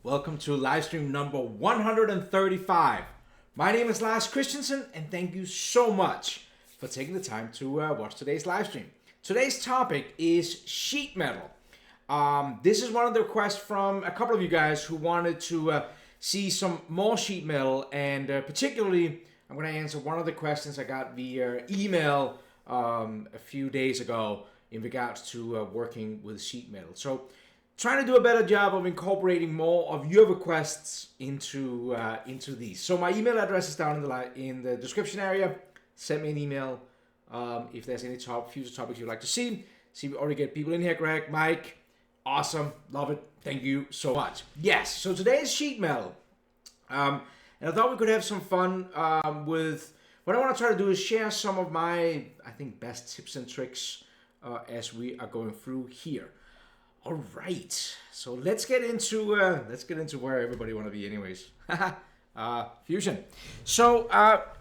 Welcome to live stream number 135. My name is Lars Christensen, and thank you so much for taking the time to watch today's live stream. Today's topic is sheet metal. This is one of the requests from a couple of you guys who wanted to see some more sheet metal, and particularly I'm going to answer one of the questions I got via email a few days ago in regards to working with sheet metal. So trying to do a better job of incorporating more of your requests into these. So my email address is down in the description area. Send me an email if there's any future topics you'd like to see. See, we already get people in here. Greg, Mike, awesome, love it. Thank you so much. Yes, so today is sheet metal, and I thought we could have some fun with. What I want to try to do is share some of my, I think, best tips and tricks as we are going through here. All right, so let's get into where everybody want to be, anyways. Fusion. So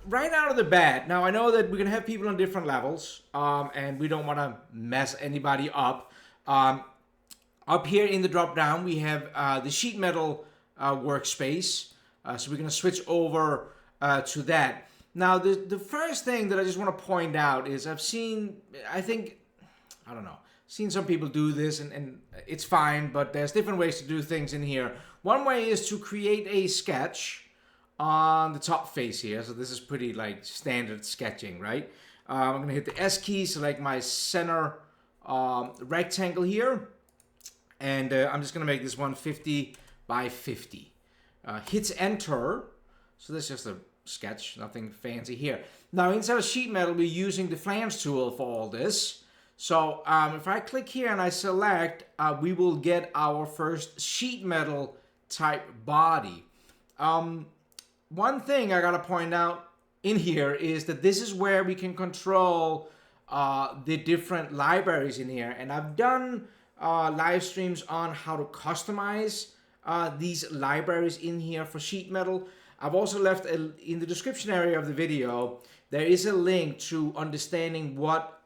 right out of the bat, now I know that we're gonna have people on different levels, and we don't want to mess anybody up. Up here in the drop down, we have the sheet metal workspace. So we're gonna switch over to that. Now, the first thing that I just want to point out is seen some people do this, and it's fine, but there's different ways to do things in here. One way is to create a sketch on the top face here. So this is pretty like standard sketching, right? I'm going to hit the S key, select my center rectangle here, and I'm just going to make this 150 by 50. Hit enter. So that's just a sketch, nothing fancy here. Now inside of sheet metal, we're using the flange tool for all this. So if I click here and I select, we will get our first sheet metal type body. One thing I gotta point out in here is that this is where we can control the different libraries in here. And I've done live streams on how to customize these libraries in here for sheet metal. I've also left in the description area of the video, there is a link to understanding what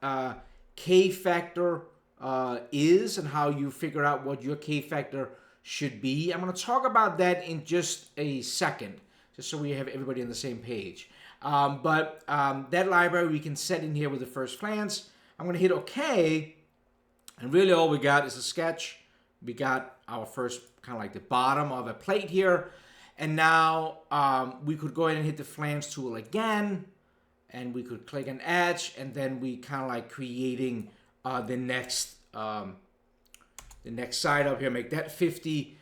K factor is and how you figure out what your K factor should be. I'm going to talk about that in just a second, just so we have everybody on the same page. But that library we can set in here with the first glance. I'm going to hit OK, and really all we got is a sketch. We got our first kind of like the bottom of a plate here, and now we could go ahead and hit the flange tool again. And we could click an edge, and then we kind of like creating the next side up here, make that 50.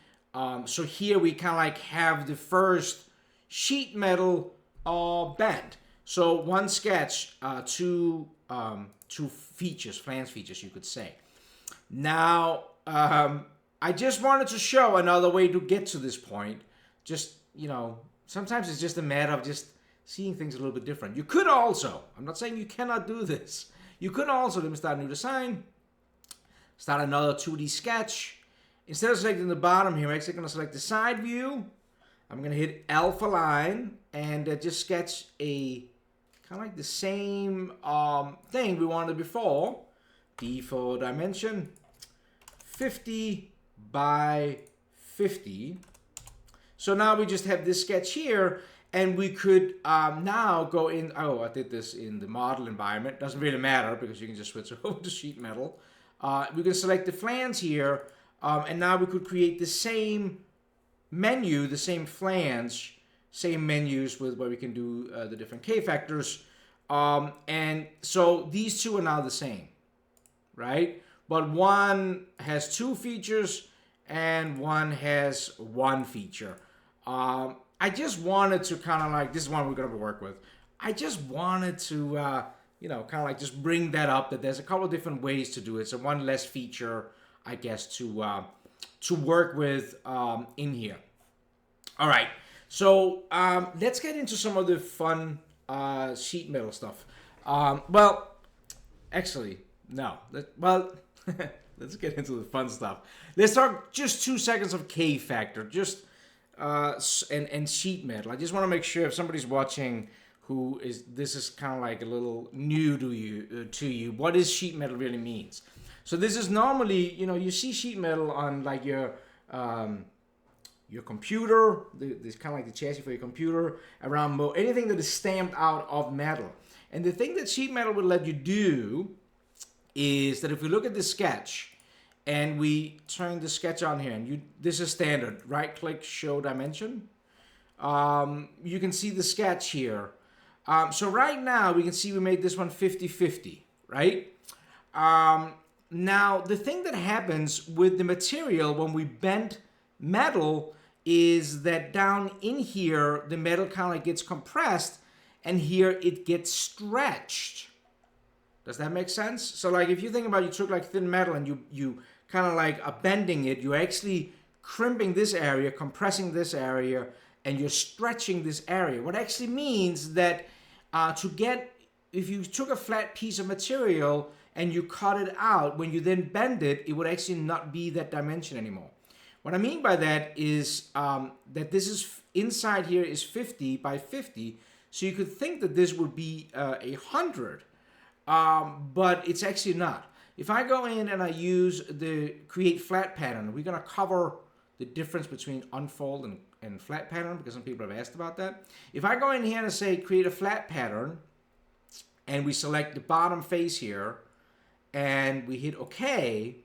So here we kind of like have the first sheet metal bend. So one sketch, two features, flange features, you could say. Now, I just wanted to show another way to get to this point. Just, sometimes it's just a matter of just seeing things a little bit different. You could also, I'm not saying you cannot do this. You could also, let me start a new design, start another 2D sketch. Instead of selecting the bottom here, I'm actually going to select the side view. I'm going to hit alpha line and just sketch a kind of like the same thing we wanted before. D for dimension, 50 by 50. So now we just have this sketch here. And we could now go in, I did this in the model environment. Doesn't really matter because you can just switch over to sheet metal. We can select the flange here, and now we could create the same menu, the same flange, same menus with where we can do the different K factors. And so these two are now the same, right? But one has two features and one has one feature. I just wanted to kind of like, this is one we're going to work with. I just wanted to, kind of like just bring that up, that there's a couple of different ways to do it. So one less feature, I guess, to work with in here. All right. So let's get into some of the fun sheet metal stuff. Actually, no. Let's get into the fun stuff. Let's talk just 2 seconds of K factor. Just and sheet metal. I just want to make sure if somebody's watching this is kind of like a little new to you, what is sheet metal really means. So this is normally, you see sheet metal on like your your computer, this kind of like the chassis for your computer, around anything that is stamped out of metal. And the thing that sheet metal will let you do is that if we look at the sketch and we turn the sketch on here, and this is standard, right click, show dimension. You can see the sketch here. So right now we can see we made this one 50-50, right? Now the thing that happens with the material when we bend metal is that down in here the metal kind of like gets compressed, and here it gets stretched. Does that make sense? So like if you think about, you took like thin metal and you kind of like are bending it, you're actually crimping this area, compressing this area, and you're stretching this area. What actually means that if you took a flat piece of material and you cut it out, when you then bend it, it would actually not be that dimension anymore. What I mean by that is that this is inside here is 50 by 50, so you could think that this would be 100, but it's actually not. If I go in and I use the create flat pattern, we're gonna cover the difference between unfold and flat pattern because some people have asked about that. If I go in here and say create a flat pattern, and we select the bottom face here, and we hit OK,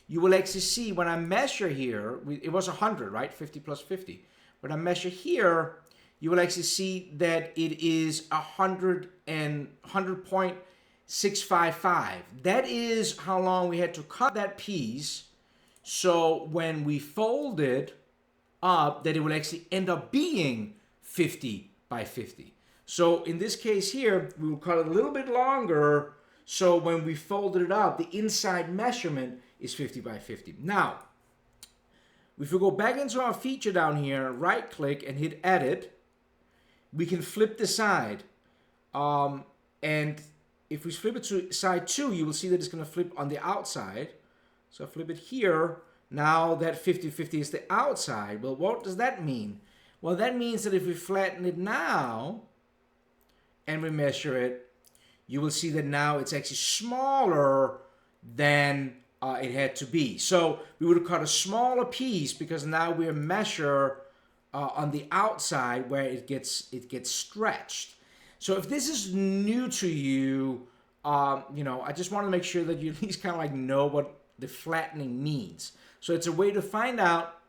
you will actually see when I measure here, it was 100, right? 50 plus 50. When I measure here, you will actually see that it is 100.655. That is how long we had to cut that piece. So when we fold it up, that it will actually end up being 50 by 50. So in this case here, we will cut it a little bit longer. So when we folded it up, the inside measurement is 50 by 50. Now, if we go back into our feature down here, right click and hit edit, we can flip the side. And if we flip it to side 2, you will see that it's going to flip on the outside. So flip it here. Now that 50-50 is the outside. Well, what does that mean? Well, that means that if we flatten it now and we measure it, you will see that now it's actually smaller than it had to be. So we would have cut a smaller piece because now we measure on the outside where it gets stretched. So if this is new to you, I just want to make sure that you at least kind of like know what the flattening means. So it's a way to find out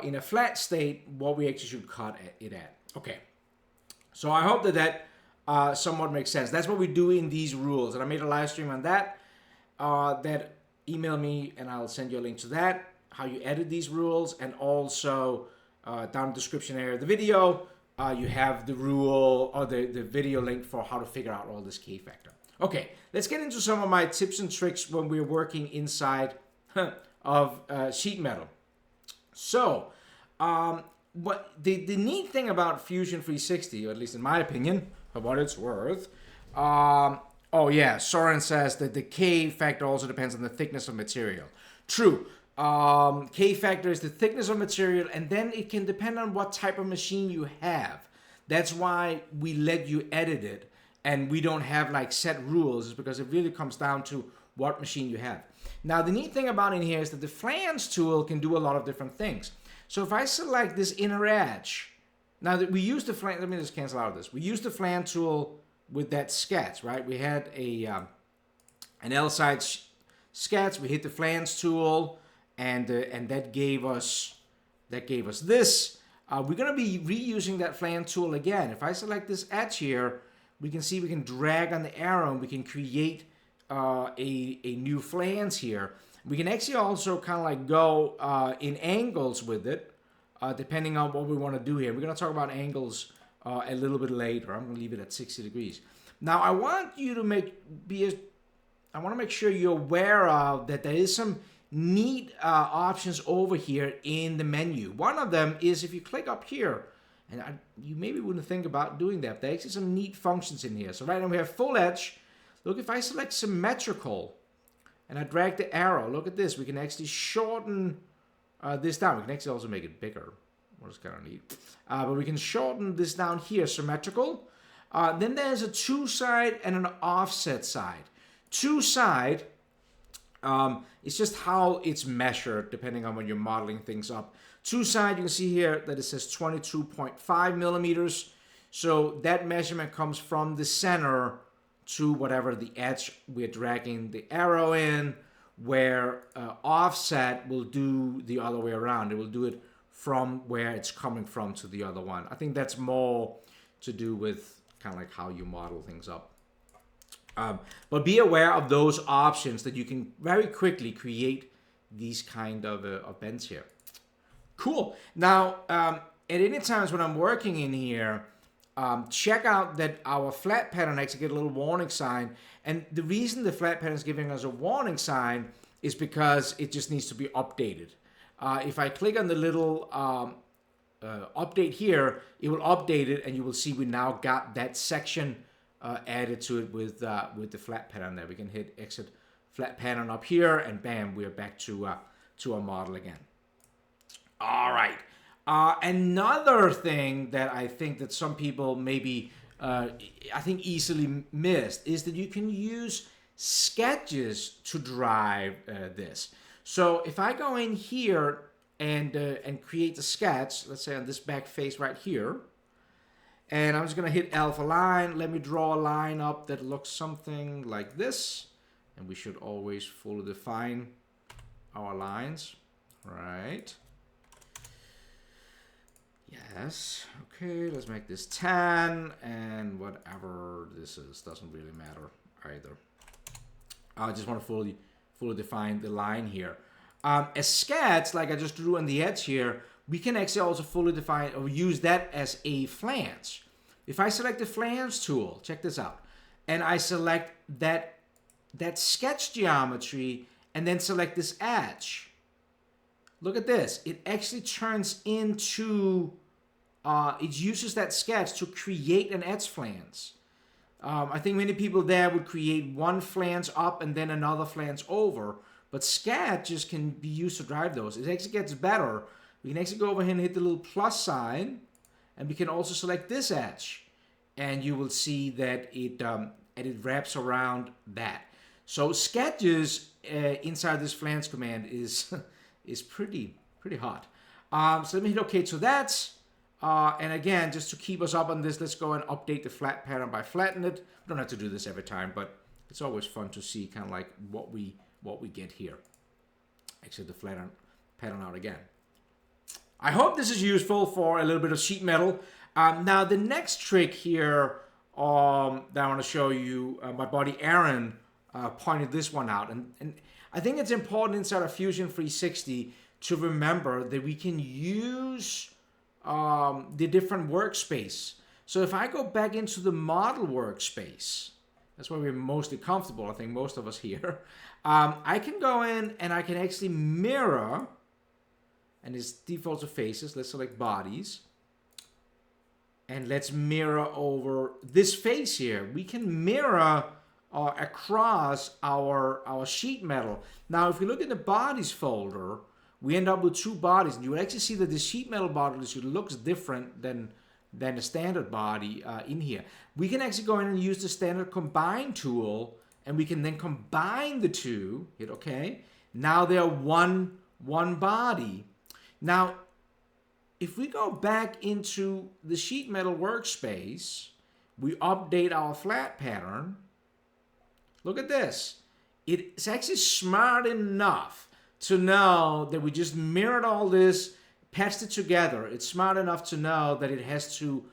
in a flat state what we actually should cut it at. Okay. So I hope that somewhat makes sense. That's what we do in these rules. And I made a live stream on that. That email me and I'll send you a link to that, how you edit these rules, and also down in the description area of the video, you have the rule or the video link for how to figure out all this K factor. Okay, let's get into some of my tips and tricks when we're working inside of sheet metal. So, what the neat thing about Fusion 360, or at least in my opinion, for what it's worth, oh yeah, Soren says that the K factor also depends on the thickness of material. True. K factor is the thickness of material, and then it can depend on what type of machine you have. That's why we let you edit it, and we don't have like set rules, is because it really comes down to what machine you have. Now, the neat thing about in here is that the flange tool can do a lot of different things. So if I select this inner edge, now that we use the flange, let me just cancel out of this. We used the flange tool with that sketch, right? We had an L-side sketch. We hit the flange tool, and that gave us this. We're gonna be reusing that flange tool again. If I select this edge here, we can see we can drag on the arrow and we can create a new flange here. We can actually also kind of like go in angles with it, depending on what we want to do here. We're gonna talk about angles a little bit later. I'm gonna leave it at 60 degrees. Now I want you to I want to make sure you're aware of that there is some neat options over here in the menu. One of them is if you click up here, and you maybe wouldn't think about doing that. There's actually some neat functions in here. So right now we have full edge. Look, if I select symmetrical and I drag the arrow, look at this. We can actually shorten this down. We can actually also make it bigger, which is kind of neat. But we can shorten this down here, symmetrical. Then there's a two-side and an offset side. Two-side It's just how it's measured depending on when you're modeling things up. Two side, you can see here that it says 22.5 millimeters. So that measurement comes from the center to whatever the edge we're dragging the arrow in, where offset will do the other way around. It will do it from where it's coming from to the other one. I think that's more to do with kind of like how you model things up. But be aware of those options that you can very quickly create these kind of bends here. Cool. Now, at any times when I'm working in here, check out that our flat pattern actually get a little warning sign. And the reason the flat pattern is giving us a warning sign is because it just needs to be updated. If I click on the little update here, it will update it, and you will see we now got that section added to it with the flat pattern there. We can hit exit flat pattern up here, and bam, we're back to our model again. All right. Another thing that I think that some people maybe I think easily missed is that you can use sketches to drive this. So if I go in here and create the sketch, let's say on this back face right here, and I'm just gonna hit alpha line. Let me draw a line up that looks something like this, and we should always fully define our lines, right? Yes, okay, let's make this 10, and whatever this is, doesn't really matter either. I just want to fully define the line here. A sketch, like I just drew on the edge here, we can actually also fully define or use that as a flange. If I select the flange tool, check this out, and I select that sketch geometry and then select this edge, look at this. It actually turns into, it uses that sketch to create an edge flange. I think many people there would create one flange up and then another flange over, but sketches can be used to drive those. It actually gets better. We can actually go over here and hit the little plus sign, and we can also select this edge, and you will see that it wraps around that. So sketches inside this flange command is pretty hot. So let me hit OK to that. And again, just to keep us up on this, let's go and update the flat pattern by flatten it. We don't have to do this every time, but it's always fun to see kind of like what we get here. Exit the flatten pattern out again. I hope this is useful for a little bit of sheet metal. Now the next trick here that I want to show you, my buddy Aaron pointed this one out, and I think it's important inside of Fusion 360 to remember that we can use the different workspace. So if I go back into the model workspace, that's where we're mostly comfortable, I think most of us here, I can go in and I can actually mirror, and it's default to faces. Let's select bodies, and let's mirror over this face here. We can mirror across our sheet metal. Now if we look in the bodies folder, we end up with two bodies, and you will actually see that the sheet metal body looks different than the standard body in here. We can actually go in and use the standard combine tool, and we can then combine the two. Hit OK. Now they're one body. Now, if we go back into the sheet metal workspace, we update our flat pattern. Look at this. It's actually smart enough to know that we just mirrored all this, patched it together. It's smart enough to know that it has to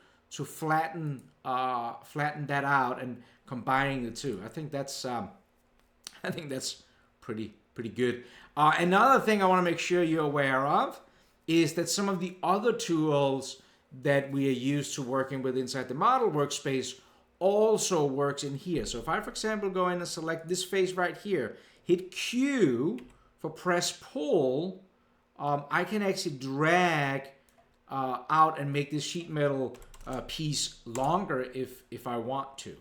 flatten that out and combining the two. I think that's pretty good. Another thing I want to make sure you're aware of is that some of the other tools that we are used to working with inside the model workspace also works in here. So if I, for example, go in and select this face right here, hit Q for press pull, I can actually drag out and make this sheet metal piece longer if I want to.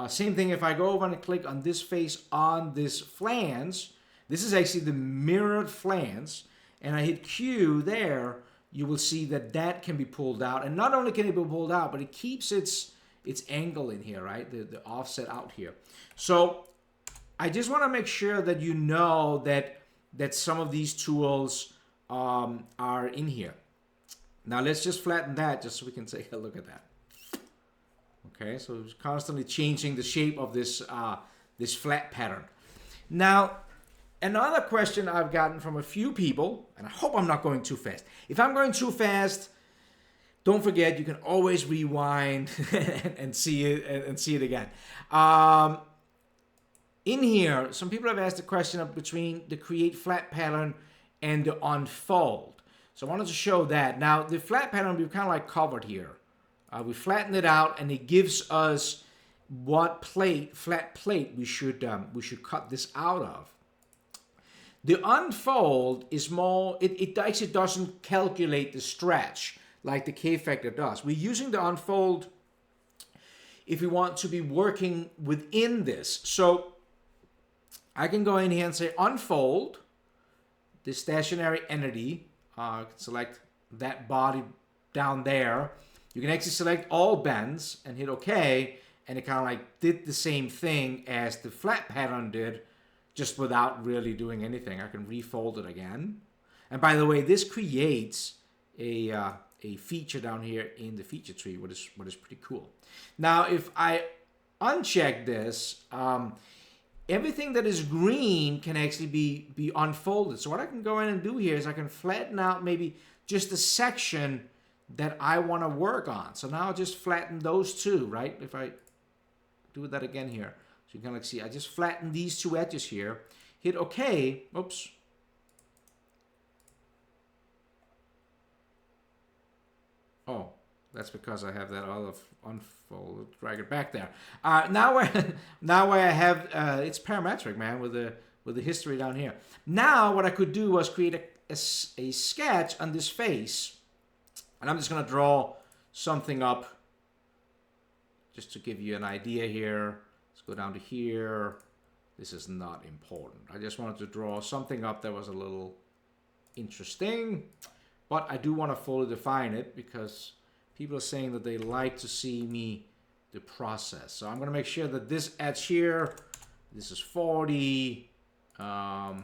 Same thing if I go over and click on this face on this flange. This is actually the mirrored flange, and I hit Q there, you will see that that can be pulled out. And not only can it be pulled out, but it keeps its angle in here, right? The offset out here. So I just want to make sure that you know that some of these tools are in here. Now let's just flatten that just so we can take a look at that. Okay, so it's constantly changing the shape of this this flat pattern. Now, another question I've gotten from a few people, and I hope I'm not going too fast. If I'm going too fast, don't forget you can always rewind and see it again. In here, some people have asked the question of between the create flat pattern and the unfold. So I wanted to show that. Now, the flat pattern we've kind of like covered here. We flattened it out, and it gives us what flat plate we should cut this out of. The unfold is more, it actually doesn't calculate the stretch like the K-factor does. We're using the unfold if we want to be working within this. So I can go in here and say unfold the stationary entity. I can select that body down there. You can actually select all bends and hit OK, and it kind of like did the same thing as the flat pattern did, just without really doing anything. I can refold it again. And by the way, this creates a feature down here in the feature tree, what is pretty cool. Now, if I uncheck this, everything that is green can actually be unfolded. So what I can go in and do here is I can flatten out maybe just a section that I want to work on. So now I'll just flatten those two, right? If I do that again here, so you can like see, I just flatten these two edges here, hit OK. Oops. Oh, that's because I have that other unfold. Drag it back there. Now where I have it's parametric, man, with the history down here. Now what I could do was create a sketch on this face, and I'm just gonna draw something up just to give you an idea here. Let's go down to here. This is not important. I just wanted to draw something up that was a little interesting, but I do want to fully define it because people are saying that they like to see me the process. So I'm going to make sure that this edge here, this is 40. I'll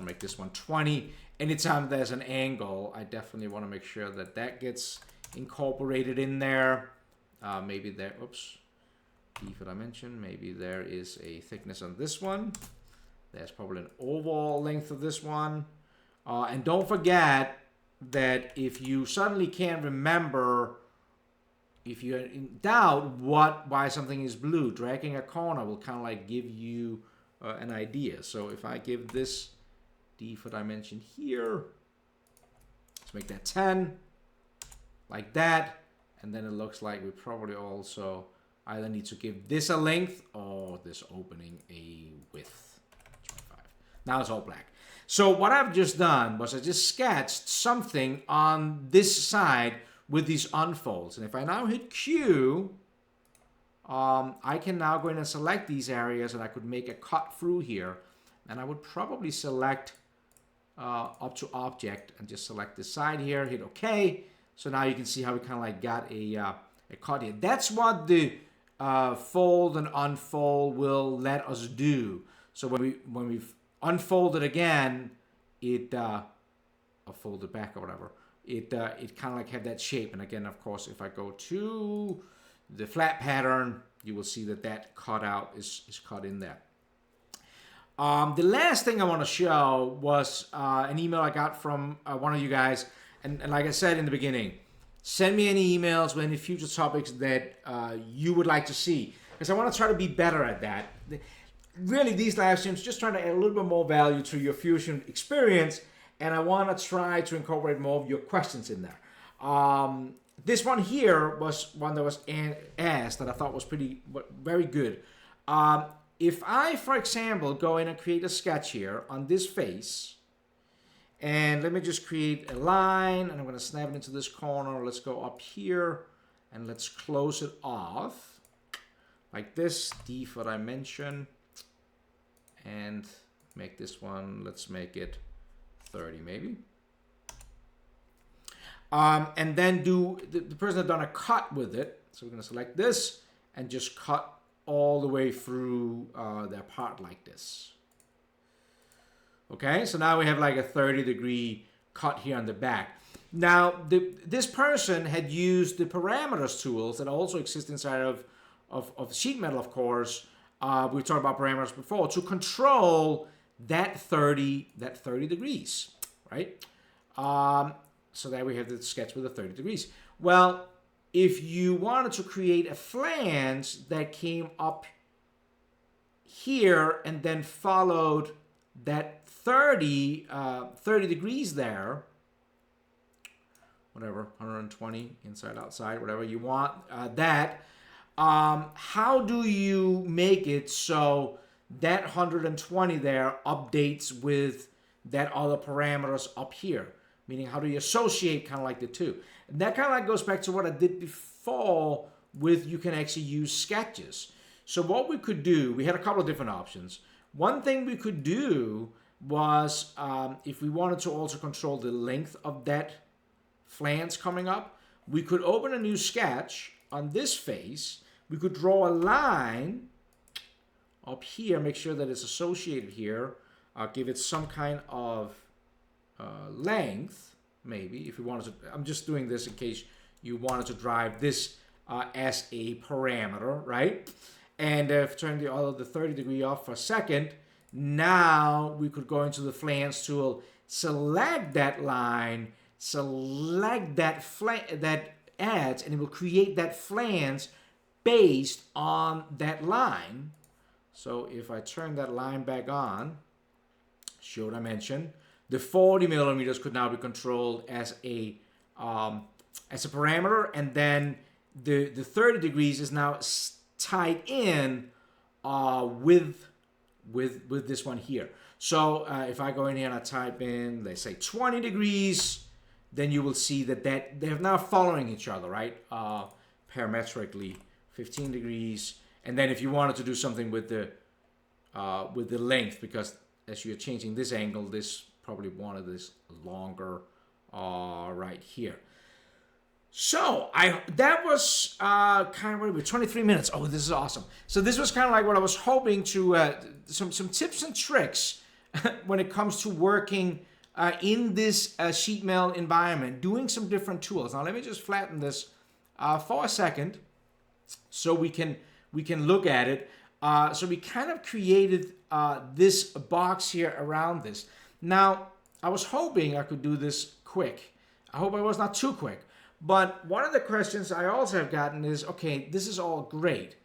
make this one 20. Anytime there's an angle, I definitely want to make sure that that gets incorporated in there. Maybe there, oops, default dimension. Maybe there is a thickness on this one. There's probably an overall length of this one. And don't forget that if you suddenly can't remember, if you're in doubt why something is blue, dragging a corner will kind of like give you an idea. So if I give this default dimension here, let's make that 10, like that, and then it looks like we probably also either need to give this a length or this opening a width, 25. Now it's all black. So what I've just done was I just sketched something on this side with these unfolds. And if I now hit Q, I can now go in and select these areas, and I could make a cut through here. And I would probably select up to object and just select this side here, hit OK. So now you can see how we kind of like got a cut here. That's what the fold and unfold will let us do. So when we've unfolded again, I'll fold it back or whatever. It kind of like have that shape. And again, of course, if I go to the flat pattern, you will see that that cutout is cut in there. The last thing I want to show was an email I got from one of you guys. And like I said in the beginning, send me any emails with any future topics that you would like to see, because I want to try to be better at that. Really, these live streams, just trying to add a little bit more value to your Fusion experience, and I want to try to incorporate more of your questions in there. This one here was one that was asked that I thought was very good. If I, for example, go in and create a sketch here on this face, and let me just create a line, and I'm going to snap it into this corner. Let's go up here, and let's close it off like this, default dimension, and make this one, let's make it 30 maybe. And then the person had done a cut with it. So we're going to select this and just cut all the way through their part like this. Okay, so now we have like a 30-degree cut here on the back. Now, this person had used the parameters tools that also exist inside of sheet metal, of course. We talked about parameters before, to control that 30 degrees, right? So there we have the sketch with the 30 degrees. Well, if you wanted to create a flange that came up here and then followed that 30 degrees there, whatever, 120 inside, outside, whatever you want, how do you make it so that 120 there updates with that other parameters up here? Meaning, how do you associate kind of like the two? And that kind of like goes back to what I did before with you can actually use sketches. So what we could do, we had a couple of different options. One thing we could do was if we wanted to also control the length of that flange coming up, we could open a new sketch on this face. We could draw a line up here, make sure that it's associated here, give it some kind of length, maybe, if you wanted to. I'm just doing this in case you wanted to drive this as a parameter, right? And if turn the 30 degree off for a second, now we could go into the flange tool, select that line, select that edge, and it will create that flange based on that line. So if I turn that line back on, show dimension, the 40 millimeters could now be controlled as a parameter, and then the 30 degrees is now tied in with this one here. So if I go in here and I type in, let's say 20 degrees, then you will see that they're now following each other, right? Parametrically, 15 degrees. And then if you wanted to do something with the length, because as you're changing this angle, this probably wanted this longer right here. So that was kind of 23 minutes. Oh, this is awesome. So this was kind of like what I was hoping to some tips and tricks when it comes to working in this sheet metal environment, doing some different tools. Now let me just flatten this for a second so we can look at it. So we kind of created this box here around this. Now I was hoping I could do this quick. I hope I was not too quick. But one of the questions I also have gotten is, okay, this is all great.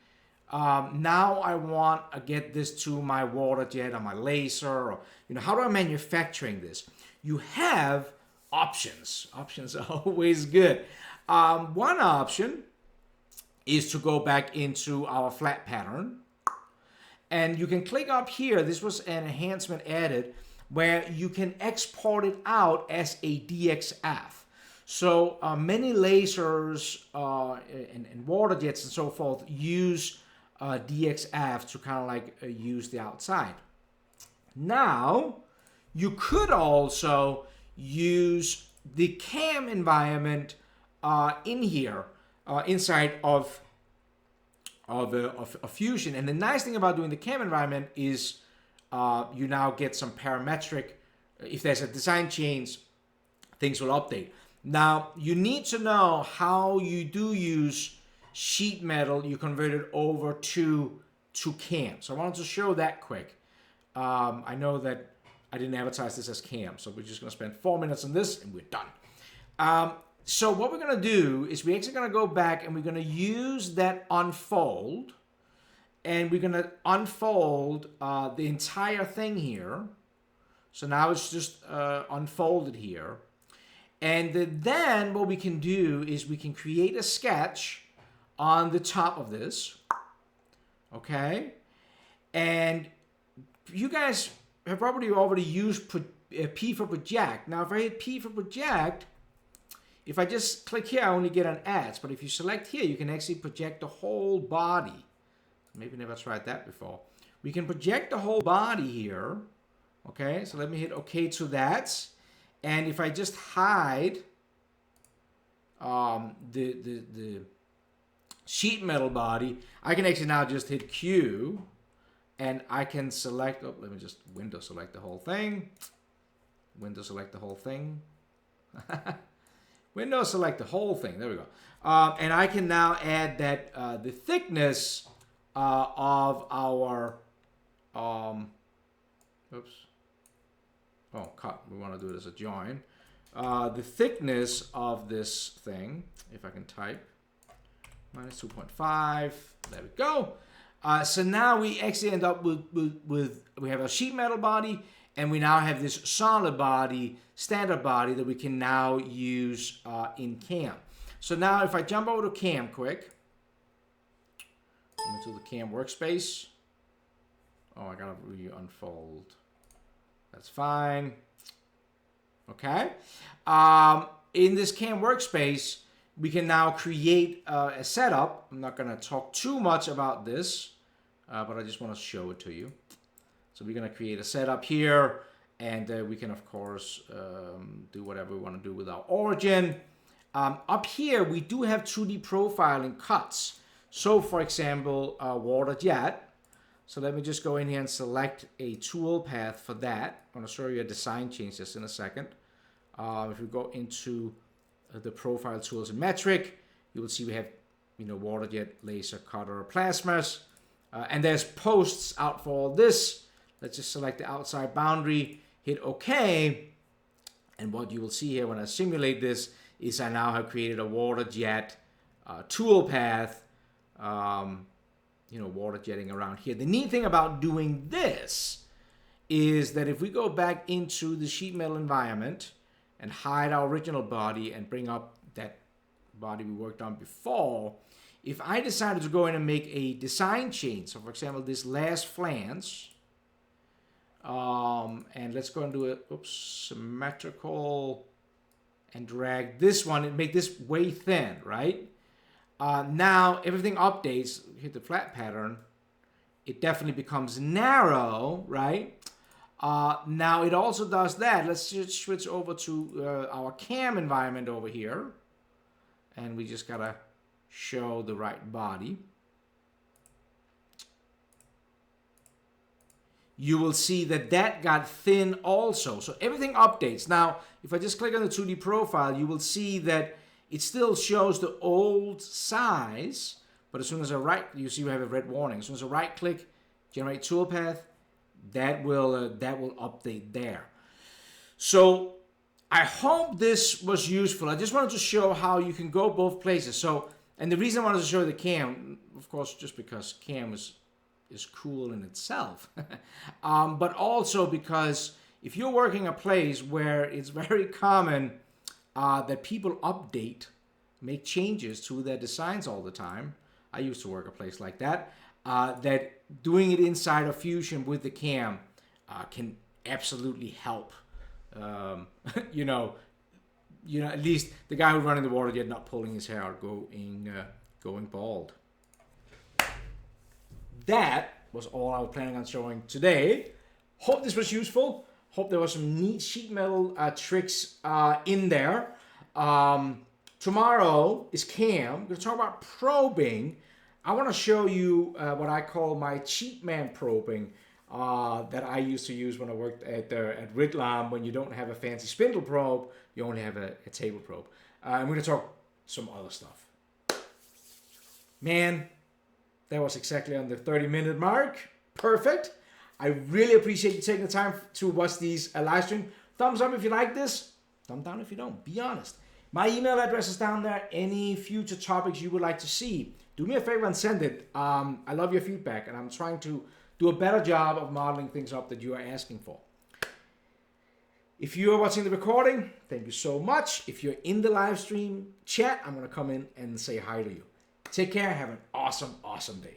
Now I want to get this to my water jet or my laser, or how do I manufacturing this? You have options. Options are always good. One option is to go back into our flat pattern, and you can click up here. This was an enhancement added where you can export it out as a DXF. So many lasers and water jets and so forth use DXF to kind of like use the outside. Now, you could also use the cam environment in here, inside of Fusion. And the nice thing about doing the cam environment is you now get some parametric. If there's a design change, things will update. Now, you need to know how you do use sheet metal. You convert it over to cam. So I wanted to show that quick. I know that I didn't advertise this as cam, so we're just going to spend 4 minutes on this and we're done. So what we're going to do is we're actually going to go back and we're going to use that unfold. And we're going to unfold the entire thing here. So now it's just unfolded here. And then what we can do is we can create a sketch on the top of this. Okay? And you guys have probably already used P for project. Now if I hit P for project, if I just click here, I only get an edge. But if you select here, you can actually project the whole body. Maybe never tried that before. We can project the whole body here. Okay, so let me hit OK to that. And if I just hide the sheet metal body, I can actually now just hit Q, and I can select, oh, let me just window select the whole thing. Window select the whole thing. Window select the whole thing. There we go. And I can now add that the thickness of our, oops. Oh, cut. We want to do it as a join. The thickness of this thing, if I can type, minus 2.5. There we go. So now we actually end up with we have a sheet metal body, and we now have this solid body, standard body that we can now use in CAM. So now if I jump over to CAM quick, into the CAM workspace. Oh, I gotta re-unfold. That's fine. Okay. In this CAM workspace, we can now create a setup. I'm not gonna talk too much about this, but I just want to show it to you. So we're gonna create a setup here, and we can of course do whatever we want to do with our origin. Up here, we do have 2D profiling cuts. So for example, water jet. So let me just go in here and select a tool path for that. I'm going to show you a design change just in a second. If we go into the profile tools and metric, you will see we have, water jet, laser cutter, plasmas, and there's posts out for all this. Let's just select the outside boundary, hit OK, and what you will see here when I simulate this is I now have created a water jet tool path. Water jetting around here. The neat thing about doing this is that if we go back into the sheet metal environment and hide our original body and bring up that body we worked on before, if I decided to go in and make a design change, so for example, this last flange, and let's go and do it, symmetrical, and drag this one and make this way thin, right? Now everything updates, hit the flat pattern, it definitely becomes narrow, right? Now it also does that. Let's just switch over to our CAM environment over here. And we just gotta show the right body. You will see that that got thin also. So everything updates. Now, if I just click on the 2D profile, you will see that it still shows the old size, but as soon as I you see we have a red warning. As soon as I right click, generate toolpath, that will update there. So I hope this was useful. I just wanted to show how you can go both places. So, and the reason I wanted to show the CAM, of course, just because CAM is cool in itself, but also because if you're working a place where it's very common that people update, make changes to their designs all the time. I used to work a place like that. That doing it inside of Fusion with the CAM can absolutely help. At least the guy who's running the water jet not pulling his hair out, going bald. That was all I was planning on showing today. Hope this was useful. Hope there was some neat sheet metal tricks in there. Tomorrow is CAM. We're going to talk about probing. I want to show you what I call my cheap man probing that I used to use when I worked at Ritlam. When you don't have a fancy spindle probe, you only have a table probe. And we're going to talk some other stuff. Man, that was exactly on the 30-minute mark. Perfect. I really appreciate you taking the time to watch these live stream. Thumbs up if you like this. Thumb down if you don't. Be honest. My email address is down there. Any future topics you would like to see, do me a favor and send it. I love your feedback, and I'm trying to do a better job of modeling things up that you are asking for. If you are watching the recording, thank you so much. If you're in the live stream chat, I'm going to come in and say hi to you. Take care. Have an awesome, awesome day.